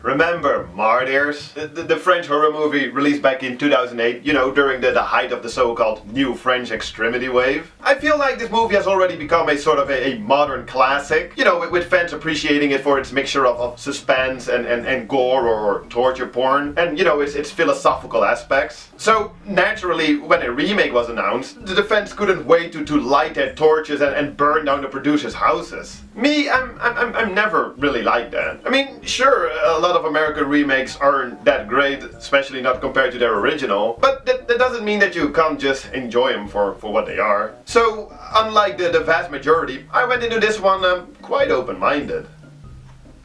Remember Martyrs? The French horror movie released back in 2008, you know, during the height of the so-called new French extremity wave. I feel like this movie has already become a sort of a modern classic, you know, with fans appreciating it for its mixture of suspense and gore or torture porn, and, you know, its philosophical aspects. So, naturally, when a remake was announced, the fans couldn't wait to light their torches and burn down the producers' houses. Me, I'm never really like that. I mean, sure, a lot of American remakes aren't that great, especially not compared to their original, but that doesn't mean that you can't just enjoy them for what they are. So, unlike the vast majority, I went into this one quite open-minded.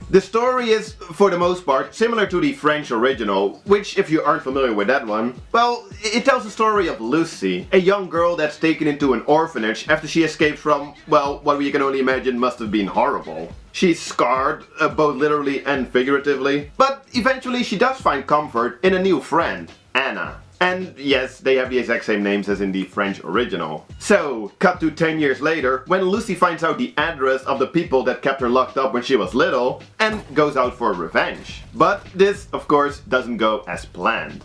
The story is, for the most part, similar to the French original, which, if you aren't familiar with that one, well, it tells the story of Lucy, a young girl that's taken into an orphanage after she escapes from, well, what we can only imagine must have been horrible. She's scarred, both literally and figuratively, but eventually she does find comfort in a new friend, Anna. And yes, they have the exact same names as in the French original. So, cut to 10 years later, when Lucy finds out the address of the people that kept her locked up when she was little, and goes out for revenge. But this, of course, doesn't go as planned.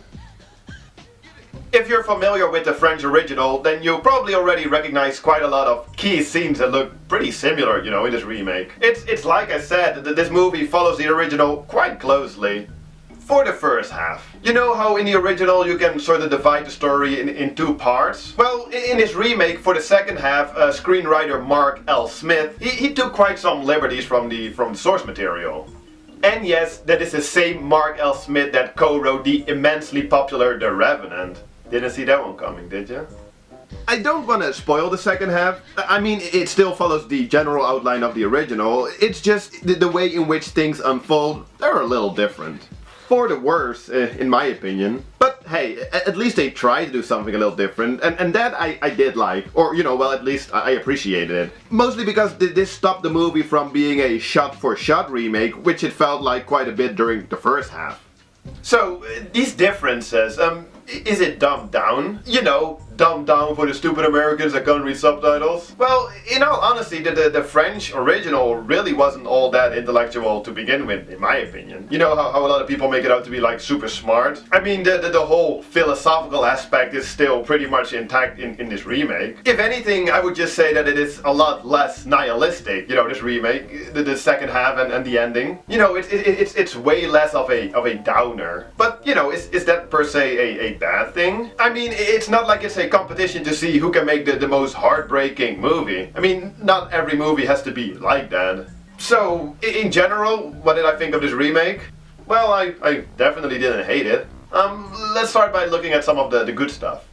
If you're familiar with the French original, then you'll probably already recognize quite a lot of key scenes that look pretty similar, you know, in this remake. It's like I said, this movie follows the original quite closely. For the first half. You know how in the original you can sort of divide the story in two parts? Well, in this remake, for the second half, screenwriter Mark L. Smith, he took quite some liberties from the source material. And yes, that is the same Mark L. Smith that co-wrote the immensely popular The Revenant. Didn't see that one coming, did you? I don't want to spoil the second half. I mean, it still follows the general outline of the original. It's just the way in which things unfold, they're a little different. For the worse, in my opinion. But hey, at least they tried to do something a little different, and that I did like. Or, you know, well, at least I appreciated it. Mostly because this stopped the movie from being a shot-for-shot remake, which it felt like quite a bit during the first half. So, these differences, is it dumbed down? You know, dumbed down for the stupid Americans that can't read subtitles? Well, in all honesty, the French original really wasn't all that intellectual to begin with, in my opinion. You know how a lot of people make it out to be like super smart? I mean, the whole philosophical aspect is still pretty much intact in this remake. If anything, I would just say that it is a lot less nihilistic, you know, this remake, the second half and the ending. You know, it's way less of a downer. But, you know, is that per se a bad thing? I mean, it's not like it's a competition to see who can make the most heartbreaking movie. I mean, not every movie has to be like that. So, in general, what did I think of this remake? Well, I definitely didn't hate it. Let's start by looking at some of the good stuff.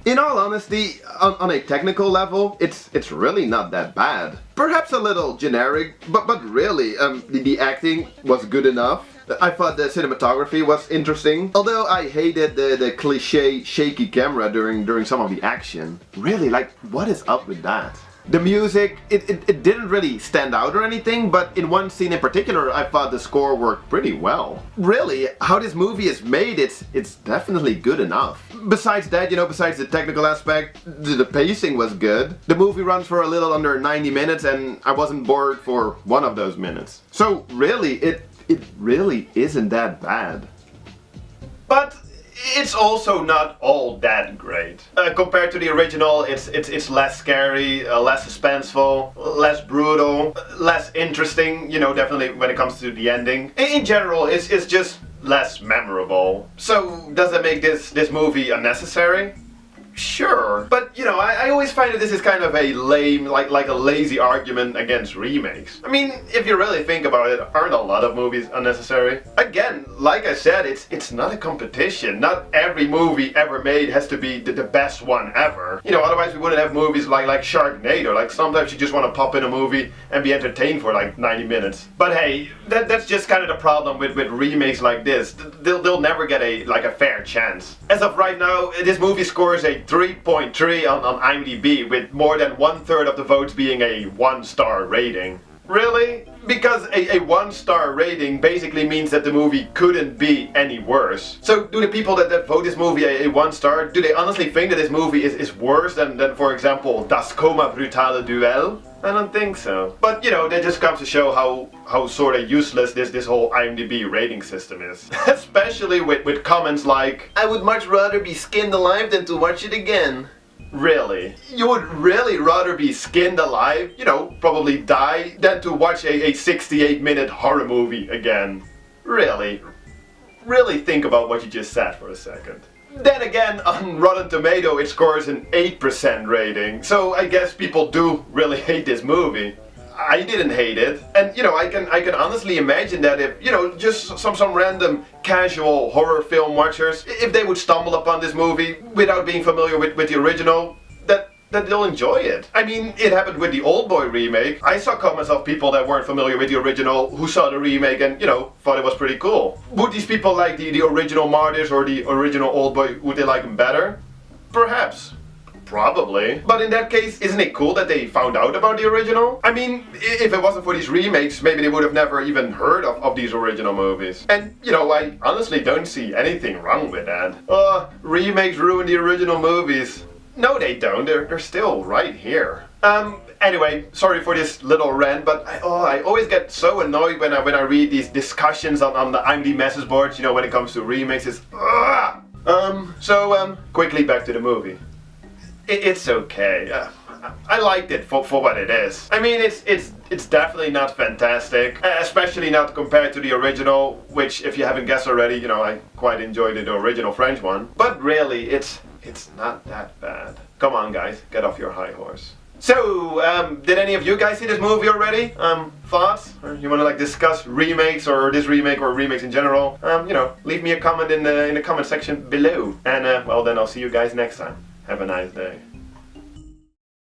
In all honesty, on a technical level, it's really not that bad. Perhaps a little generic, but really, the acting was good enough. I thought the cinematography was interesting, although I hated the cliché shaky camera during some of the action. Really, like, what is up with that? The music, it didn't really stand out or anything, but in one scene in particular, I thought the score worked pretty well. Really, how this movie is made, it's definitely good enough. Besides that, you know, besides the technical aspect, the pacing was good. The movie runs for a little under 90 minutes and I wasn't bored for one of those minutes. So really, it really isn't that bad. But it's also not all that great. Compared to the original, it's less scary, less suspenseful, less brutal, less interesting, you know, definitely when it comes to the ending. In general, it's just less memorable. So, does that make this movie unnecessary? Sure, but you know, I always find that this is kind of a lame, like a lazy argument against remakes. I mean, if you really think about it, aren't a lot of movies unnecessary? Again, like I said, it's not a competition. Not every movie ever made has to be the best one ever. You know, otherwise we wouldn't have movies like Sharknado. Like sometimes you just want to pop in a movie and be entertained for like 90 minutes. But hey, that's just kind of the problem with remakes like this. They'll never get a fair chance. As of right now, this movie scores a 3.3 on IMDb, with more than 1/3 of the votes being a 1-star rating. Really? Because a 1-star rating basically means that the movie couldn't be any worse. So do the people that vote this movie a 1-star, do they honestly think that this movie is worse than for example, Das Koma Brutale Duell? I don't think so. But you know, that just comes to show how sort of useless this whole IMDb rating system is. Especially with comments like, I would much rather be skinned alive than to watch it again. Really? You would really rather be skinned alive, you know, probably die, than to watch a 68-minute horror movie again? Really? Really think about what you just said for a second. Then again, on Rotten Tomato it scores an 8% rating, so I guess people do really hate this movie. I didn't hate it, and you know, I can honestly imagine that if, you know, just some random casual horror film watchers, if they would stumble upon this movie without being familiar with the original, that they'll enjoy it. I mean, it happened with the Oldboy remake. I saw comments of people that weren't familiar with the original who saw the remake and, you know, thought it was pretty cool. Would these people like the original Martyrs or the original Oldboy? Would they like them better? Perhaps. Probably. But in that case, isn't it cool that they found out about the original? I mean, if it wasn't for these remakes, maybe they would have never even heard of these original movies. And, you know, I honestly don't see anything wrong with that. Remakes ruin the original movies. No, they don't. They're still right here. Anyway, sorry for this little rant, but I always get so annoyed when I read these discussions on the IMDb message boards, you know, when it comes to remakes. It's quickly back to the movie. It's okay. I liked it for what it is. I mean, it's definitely not fantastic, especially not compared to the original, which, if you haven't guessed already, you know, I quite enjoyed the original French one. But really, it's not that bad. Come on, guys, get off your high horse. So, did any of you guys see this movie already? Thoughts? Or you want to like discuss remakes or this remake or remakes in general? You know, leave me a comment in the comment section below. And well, then I'll see you guys next time. Have a nice day.